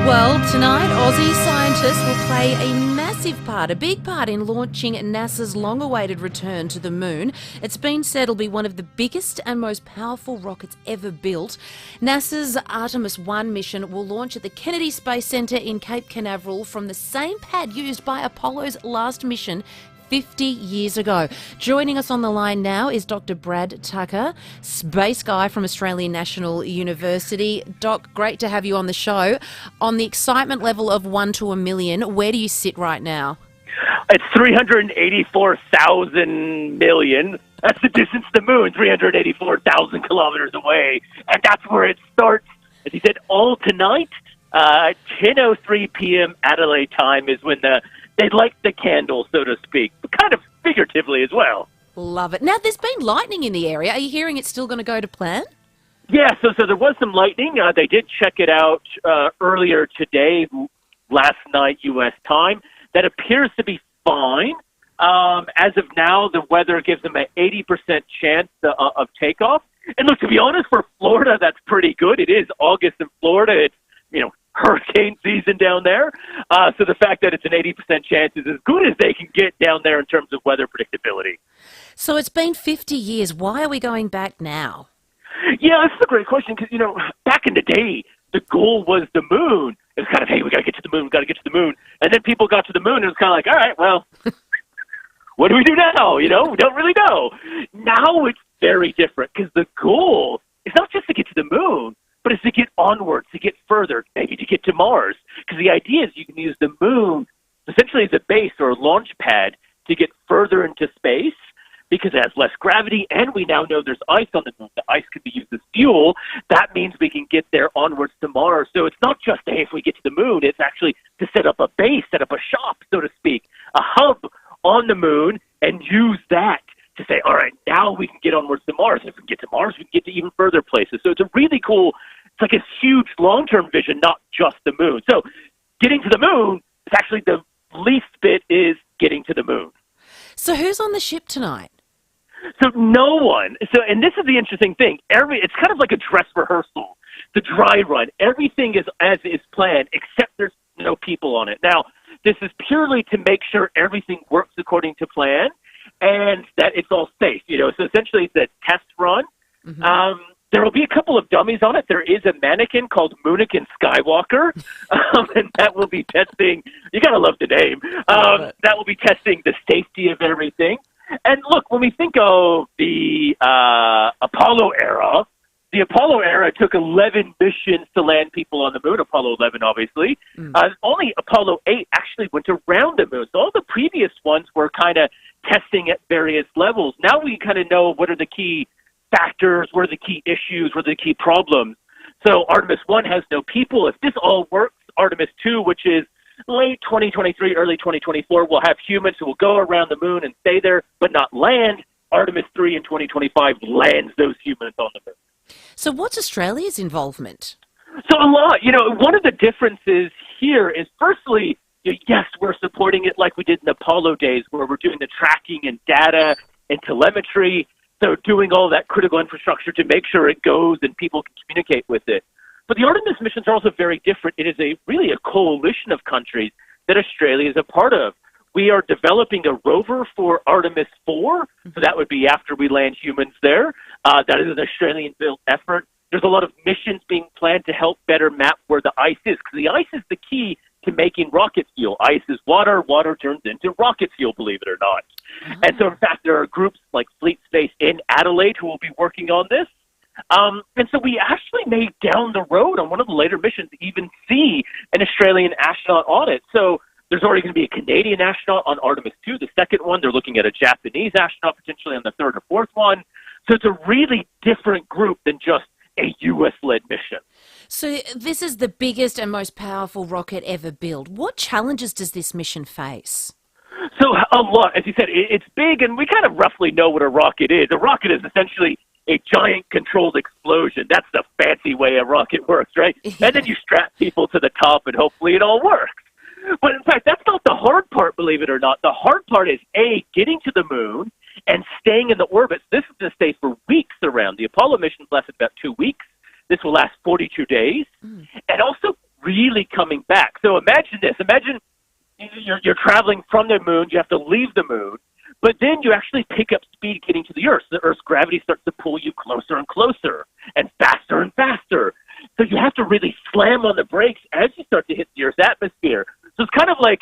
Well, tonight, Aussie scientists will play a massive part, a big part in launching NASA's long-awaited return to the moon. It's been said it'll be one of the biggest and most powerful rockets ever built. NASA's Artemis 1 mission will launch at the Kennedy Space Center in Cape Canaveral from the same pad used by Apollo's last mission 50 years ago. Joining us on the line now is Dr. Brad Tucker, space guy from Australian National University. Doc, great to have you on the show. On the excitement level of 1 to 1,000,000, where do you sit right now? It's 384,000 million. That's the distance to the moon, 384,000 kilometers away. And that's where it starts. As he said, all tonight, 10:03 p.m. Adelaide time is when they light the candle, so to speak, but kind of figuratively as well. Love it. Now, there's been lightning in the area. Are you hearing it's still going to go to plan? Yeah, so there was some lightning. They did check it out earlier today, last night U.S. time. That appears to be fine. As of now, the weather gives them an 80% chance of takeoff. And look, to be honest, for Florida, that's pretty good. It is August in Florida. It's, hurricane season down there. So the fact that it's an 80% chance is as good as they can get down there in terms of weather predictability. So it's been 50 years. Why are we going back now? Yeah, this is a great question because, back in the day, the goal was the moon. It was kind of, hey, we got to get to the moon, we got to get to the moon. And then people got to the moon and it was kind of like, all right, well, what do we do now? We don't really know. Now it's very different because the goal is not just to get to the moon, but it's to get onwards, to get further, maybe to get to Mars. Because the idea is you can use the moon essentially as a base or a launch pad to get further into space because it has less gravity, and we now know there's ice on the moon. The ice can be used as fuel. That means we can get there onwards to Mars. So it's not just, hey, if we get to the moon, it's actually to set up a base, set up a shop, so to speak, a hub on the moon, and use that to say, all right, now we can get onwards to Mars. And if we can get to Mars, we can get to even further places. So it's a really cool, it's like a huge long-term vision, not just the moon. So getting to the moon is actually the least bit is getting to the moon. So who's on the ship tonight? So no one. So, and this is the interesting thing. It's kind of like a dress rehearsal, the dry run. Everything is as is planned, except there's no people on it. Now, this is purely to make sure everything works according to plan and that it's all safe. So essentially it's a test run. Mm-hmm. There will be a couple of dummies on it. There is a mannequin called Moonikin Skywalker, and that will be testing. You got to love the name. That will be testing the safety of everything. And look, when we think of the Apollo era, the Apollo era took 11 missions to land people on the moon, Apollo 11, obviously. Only Apollo 8 actually went around the moon. So all the previous ones were kind of testing at various levels. Now we kind of know what are the key factors, what are the key issues, what are the key problems. So Artemis 1 has no people. If this all works, Artemis 2, which is late 2023, early 2024, we'll have humans who will go around the moon and stay there, but not land. Artemis 3 in 2025 lands those humans on the moon. So what's Australia's involvement? So a lot. One of the differences here is, firstly, yes, we're supporting it like we did in the Apollo days, where we're doing the tracking and data and telemetry, so doing all that critical infrastructure to make sure it goes and people can communicate with it. But the Artemis missions are also very different. It is really a coalition of countries that Australia is a part of. We are developing a rover for Artemis 4, so that would be after we land humans there. That is an Australian-built effort. There's a lot of missions being planned to help better map where the ice is, because the ice is the key to making rocket fuel. Ice is water. Water turns into rocket fuel, believe it or not. And so, in fact, there are groups like Fleet Space in Adelaide who will be working on this. And so we actually may down the road on one of the later missions even see an Australian astronaut on it. So there's already going to be a Canadian astronaut on Artemis 2, the second one. They're looking at a Japanese astronaut potentially on the third or fourth one. So it's a really different group than just a U.S.-led mission. So this is the biggest and most powerful rocket ever built. What challenges does this mission face? So a lot. As you said, it's big, and we kind of roughly know what a rocket is. A rocket is essentially a giant controlled explosion. That's the fancy way a rocket works, right? And then you strap people to the top, and hopefully it all works. But in fact, that's not the hard part, believe it or not. The hard part is, A, getting to the moon and staying in the orbit. This is going to stay for weeks around. The Apollo missions lasted about 2 weeks. This will last 42 days. And also really coming back. So imagine this. Imagine you're traveling from the moon. You have to leave the moon. But then you actually pick up speed getting to the Earth. The Earth's gravity starts to pull you closer and closer and faster. So you have to really slam on the brakes as you start to hit the Earth's atmosphere. So it's kind of like,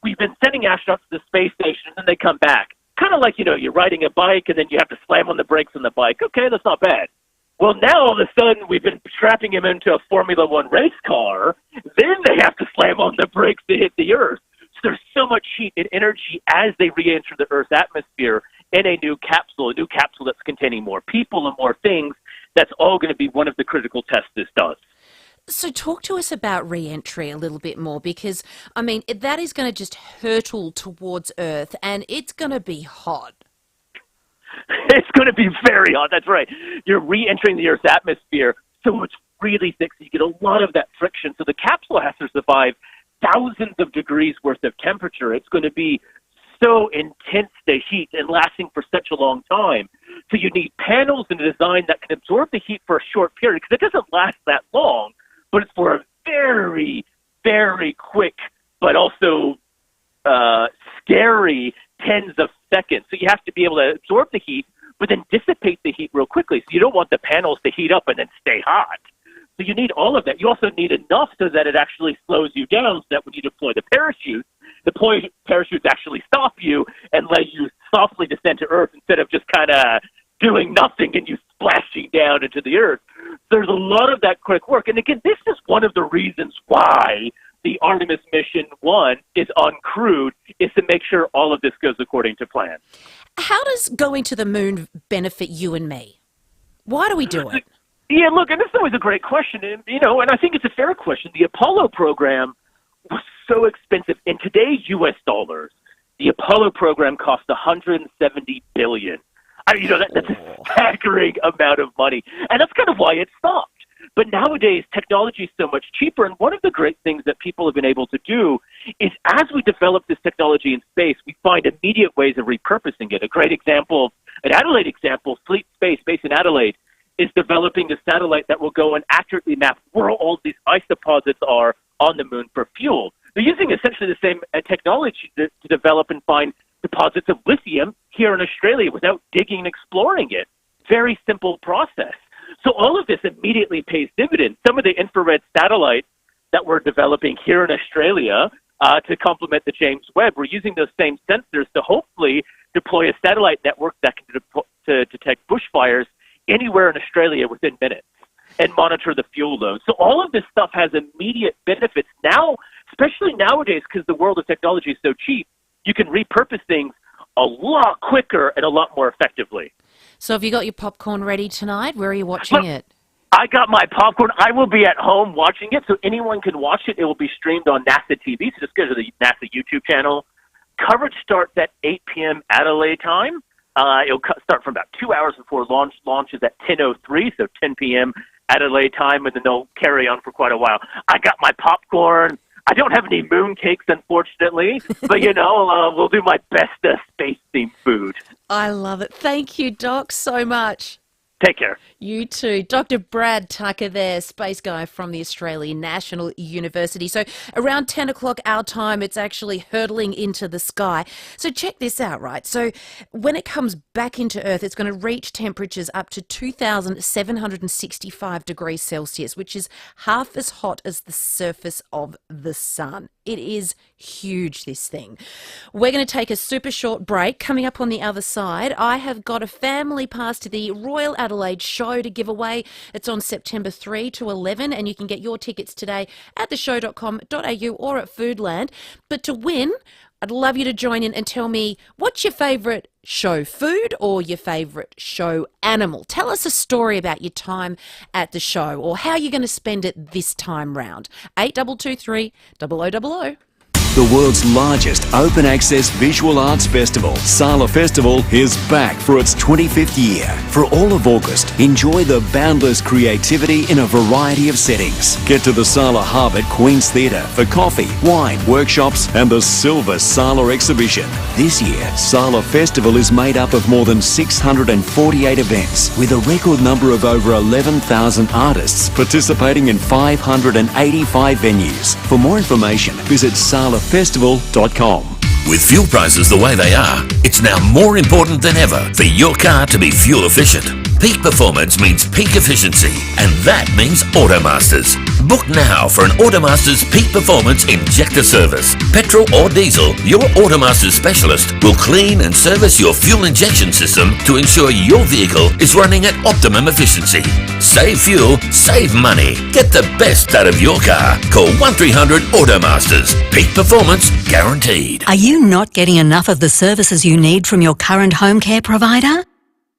we've been sending astronauts to the space station and then they come back. Kind of like, you're riding a bike and then you have to slam on the brakes on the bike. Okay, that's not bad. Well, now all of a sudden we've been strapping him into a Formula One race car. Then they have to slam on the brakes to hit the Earth. So there's so much heat and energy as they re-enter the Earth's atmosphere in a new capsule that's containing more people and more things. That's all going to be one of the critical tests this does. So talk to us about re-entry a little bit more, because, that is going to just hurtle towards Earth and it's going to be hot. It's going to be very hot. That's right. You're re-entering the Earth's atmosphere, so it's really thick, so you get a lot of that friction. So the capsule has to survive thousands of degrees worth of temperature. It's going to be so intense, the heat, and lasting for such a long time. So you need panels in a design that can absorb the heat for a short period, because it doesn't last that long, but it's for a very, very quick, but also scary tens of seconds. So you have to be able to absorb the heat, but then dissipate the heat real quickly. So you don't want the panels to heat up and then stay hot. So you need all of that. You also need enough so that it actually slows you down, so that when you deploy the parachutes actually stop you and let you softly descend to Earth instead of just kind of doing nothing and you splashing down into the Earth. There's a lot of that quick work. And again, this is one of the reasons why the Artemis Mission 1 is uncrewed, is to make sure all of this goes according to plan. How does going to the moon benefit you and me? Why do we do it? Yeah, look, and this is always a great question, and, and I think it's a fair question. The Apollo program was so expensive. In today's U.S. dollars, the Apollo program cost $170 billion. That's a staggering amount of money, and that's kind of why it stopped. But nowadays, technology is so much cheaper, and one of the great things that people have been able to do is, as we develop this technology in space, we find immediate ways of repurposing it. A great example, an Adelaide example, Fleet Space, based in Adelaide, is developing a satellite that will go and accurately map where all these ice deposits are on the moon for fuel. They're using essentially the same technology to develop and find deposits of lithium here in Australia without digging and exploring it. Very simple process. So all of this immediately pays dividends. Some of the infrared satellites that we're developing here in Australia to complement the James Webb, we're using those same sensors to hopefully deploy a satellite network that can to detect bushfires anywhere in Australia within minutes and monitor the fuel load. So all of this stuff has immediate benefits now, especially nowadays, because the world of technology is so cheap. You can repurpose things a lot quicker and a lot more effectively. So have you got your popcorn ready tonight? Where are you watching it? I got my popcorn. I will be at home watching it, so anyone can watch it. It will be streamed on NASA TV, so just go to the NASA YouTube channel. Coverage starts at 8 p.m. Adelaide time. It'll start from about 2 hours before launch. Launch is at 10:03, so 10 p.m. Adelaide time, and then they'll carry on for quite a while. I got my popcorn. I don't have any moon cakes, unfortunately, but, we'll do my best space-themed food. I love it. Thank you, Doc, so much. Take care. You too. Dr. Brad Tucker there, space guy from the Australian National University. So around 10 o'clock our time, it's actually hurtling into the sky. So check this out, right? So when it comes back into Earth, it's going to reach temperatures up to 2,765 degrees Celsius, which is half as hot as the surface of the sun. It is huge, this thing. We're going to take a super short break. Coming up on the other side, I have got a family pass to the Royal Adelaide show to give away. It's on September 3 to 11, and you can get your tickets today at theshow.com.au or at Foodland. But to win, I'd love you to join in and tell me, what's your favourite show food or your favourite show animal? Tell us a story about your time at the show or how you're going to spend it this time round. 8223 0000. The world's largest open access visual arts festival, Sala Festival, is back for its 25th year. For all of August, enjoy the boundless creativity in a variety of settings. Get to the Sala Hub at Queen's Theatre for coffee, wine, workshops and the Silver Sala exhibition. This year, Sala Festival is made up of more than 648 events with a record number of over 11,000 artists participating in 585 venues. For more information, visit salafestival.com. With fuel prices the way they are, it's now more important than ever for your car to be fuel efficient. Peak performance means peak efficiency, and that means Automasters. Book now for an Automasters peak performance injector service. Petrol or diesel, your Automasters specialist will clean and service your fuel injection system to ensure your vehicle is running at optimum efficiency. Save fuel, save money. Get the best out of your car. Call 1300 Automasters. Peak performance guaranteed. Are you not getting enough of the services you need from your current home care provider?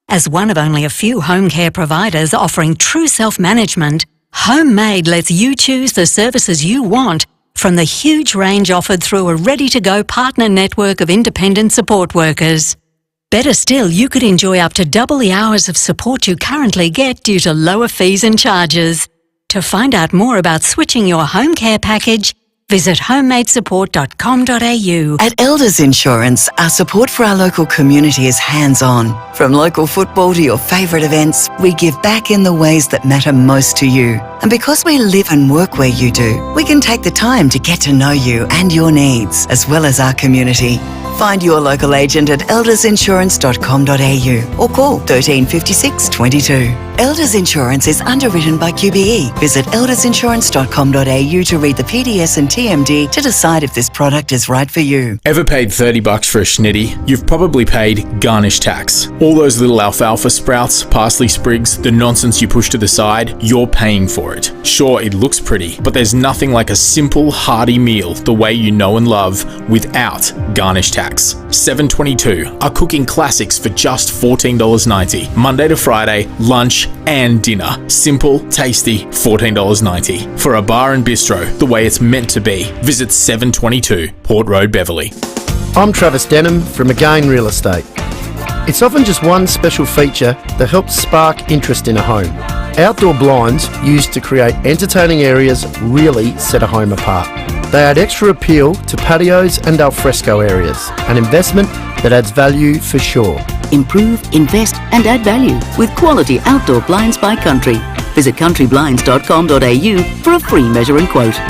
As one of only a few home care providers offering true self-management, Homemade lets you choose the services you want from the huge range offered through a ready-to-go partner network of independent support workers. Better still, you could enjoy up to double the hours of support you currently get due to lower fees and charges. To find out more about switching your home care package, visit homemadesupport.com.au. At Elders Insurance, our support for our local community is hands-on. From local football to your favourite events, we give back in the ways that matter most to you. And because we live and work where you do, we can take the time to get to know you and your needs, as well as our community. Find your local agent at eldersinsurance.com.au or call 13 56 22. Elders Insurance is underwritten by QBE. Visit eldersinsurance.com.au to read the PDS and TMD to decide if this product is right for you. Ever paid $30 for a schnitty? You've probably paid garnish tax. All those little alfalfa sprouts, parsley sprigs, the nonsense you push to the side, you're paying for it. Sure, it looks pretty, but there's nothing like a simple, hearty meal the way you know and love without garnish tax. 722 are cooking classics for just $14.90. Monday to Friday, lunch and dinner. Simple, tasty, $14.90. For a bar and bistro, the way it's meant to be. Visit 722 Port Road, Beverley. I'm Travis Denham from Again Real Estate. It's often just one special feature that helps spark interest in a home. Outdoor blinds used to create entertaining areas really set a home apart. They add extra appeal to patios and alfresco areas, an investment that adds value for sure. Improve, invest and add value with quality outdoor blinds by Country. Visit countryblinds.com.au for a free measure and quote.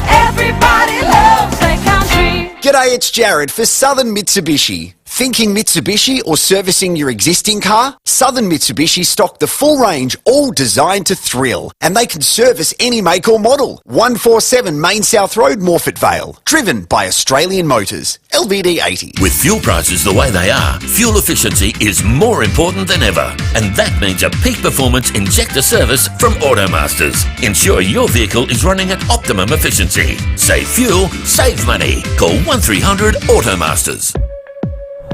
Everybody loves their country. G'day, it's Jared for Southern Mitsubishi. Thinking Mitsubishi or servicing your existing car? Southern Mitsubishi stock the full range, all designed to thrill. And they can service any make or model. 147 Main South Road, Morfett Vale. Driven by Australian Motors. LVD 80. With fuel prices the way they are, fuel efficiency is more important than ever. And that means a peak performance injector service from Automasters. Ensure your vehicle is running at optimum efficiency. Save fuel, save money. Call 1300 Automasters.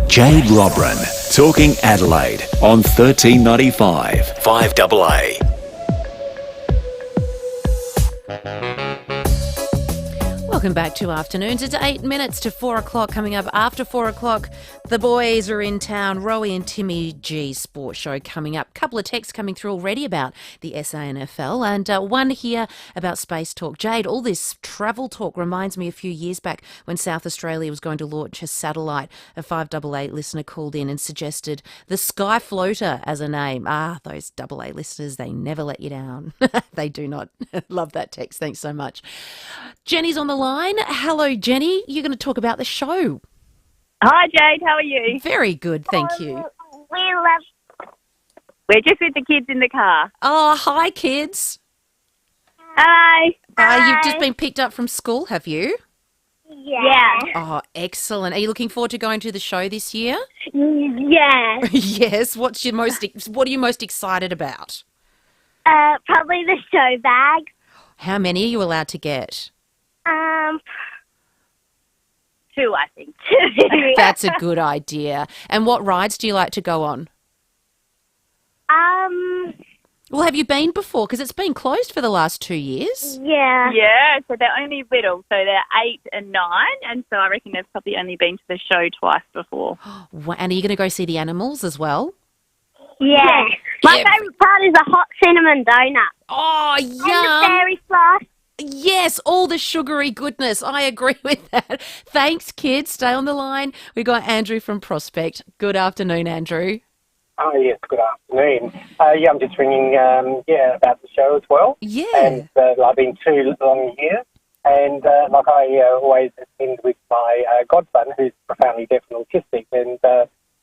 Jade Robran, talking Adelaide on 1395 5AA. Welcome back to Afternoons. It's 8 minutes to 4 o'clock. Coming up after 4 o'clock, the boys are in town. Rowey and Timmy G Sports Show coming up. Couple of texts coming through already about the SANFL and one here about space talk. Jade, all this travel talk reminds me a few years back when South Australia was going to launch a satellite. A 588 listener called in and suggested the Sky Floater as a name. Those AA listeners, they never let you down. They do not. Love that text. Thanks so much. Jenny's on the line. Hello, Jenny. You're going to talk about the show. Hi, Jade. How are you? Very good, thank you. We're just with the kids in the car. Oh, hi, kids. Hi. You've just been picked up from school, have you? Yeah. Oh, excellent. Are you looking forward to going to the show this year? Yeah. Yes. What are you most excited about? Probably the show bag. How many are you allowed to get? 2, I think. That's a good idea. And what rides do you like to go on? Well, have you been before? Because it's been closed for the last 2 years. Yeah. Yeah, so they're only little, so they're 8 and 9, and so I reckon they've probably only been to the show twice before. Wow. And are you going to go see the animals as well? Yeah. My favourite part is a hot cinnamon donut. Oh, And the yum. fairy floss. Yes, all the sugary goodness. I agree with that. Thanks, kids. Stay on the line. We got Andrew from Prospect. Good afternoon, Andrew. Oh, yes, good afternoon. I'm just ringing, about the show as well. Yeah. And I've been 2 long years. And I always attend with my godson, who's profoundly deaf and autistic. And,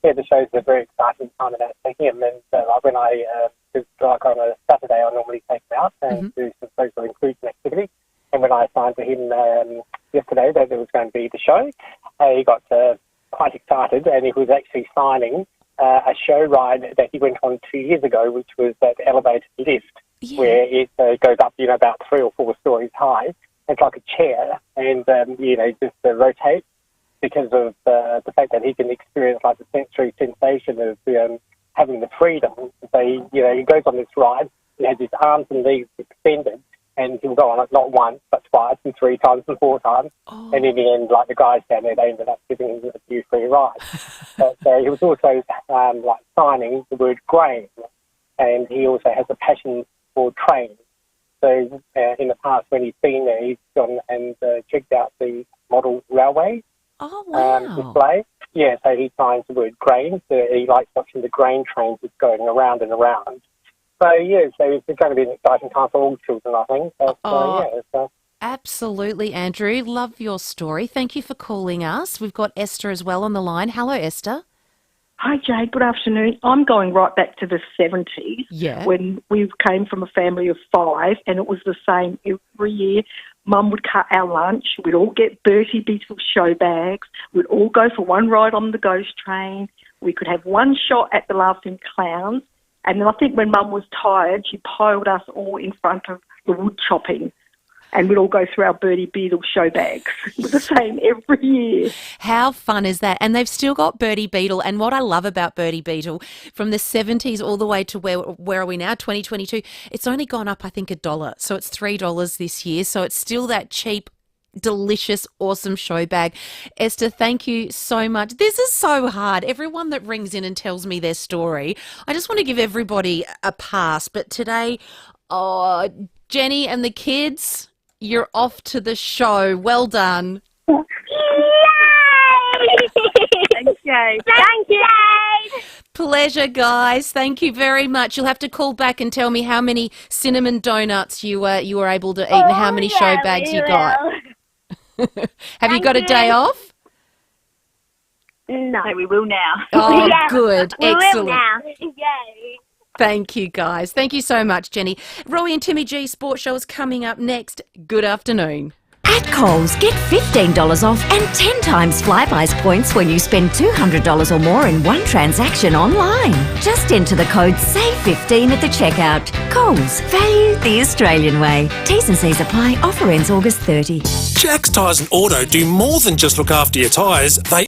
the show's a very exciting time of that for him. And when on a Saturday, I normally take him out and do some social inclusion activity. And when I signed for him yesterday that there was going to be the show, he got quite excited, and he was actually signing a show ride that he went on 2 years ago, which was that elevated lift, where it goes up, about 3 or 4 stories high. It's like a chair, and just rotates because of the fact that he can experience like the sensory sensation of having the freedom. So he goes on this ride. He has his arms and legs extended, and he'll go on it not once, but twice and 3 times and 4 times. And in the end, like the guys down there, they ended up giving him a few free rides. But he was also like signing the word grain, and he also has a passion for trains. So in the past, when he's been there, he's gone and checked out the model Rowey display. Yeah, so he signs the word grain. So he likes watching the grain trains just going around and around. So, yeah, so it's going to be an exciting time for all children, I think. Absolutely, Andrew. Love your story. Thank you for calling us. We've got Esther as well on the line. Hello, Esther. Hi, Jade. Good afternoon. I'm going right back to the 70s when we came from a family of 5, and it was the same every year. Mum would cut our lunch. We'd all get Bertie Beetle show bags. We'd all go for one ride on the ghost train. We could have one shot at the Laughing Clowns. And then I think when Mum was tired, she piled us all in front of the wood chopping. And we'd all go through our Bertie Beetle show bags. It was the same every year. How fun is that? And they've still got Bertie Beetle. And what I love about Bertie Beetle, from the 70s all the way to where are we now, 2022, it's only gone up, I think, $1. So it's $3 this year. So it's still that cheap, delicious, awesome show bag. Esther, thank you so much. This is so hard. Everyone that rings in and tells me their story, I just want to give everybody a pass. But today, Jenny and the kids, you're off to the show. Well done. Yay! Thanks, Jade. Thank you. Pleasure, guys. Thank you very much. You'll have to call back and tell me how many cinnamon donuts you were able to eat and how many show bags you got. Have you got a day off? No, we will now. Oh, good. We Excellent. will now. Yay. Thank you, guys. Thank you so much, Jenny. Rowey and Timmy G Sports Show is coming up next. Good afternoon. At Coles, get $15 off and 10 times Flybuys points when you spend $200 or more in one transaction online. Just enter the code SAVE15 at the checkout. Coles, value the Australian way. T's and C's apply. Offer ends August 30. Jack's Tyres and Auto do more than just look after your tyres. They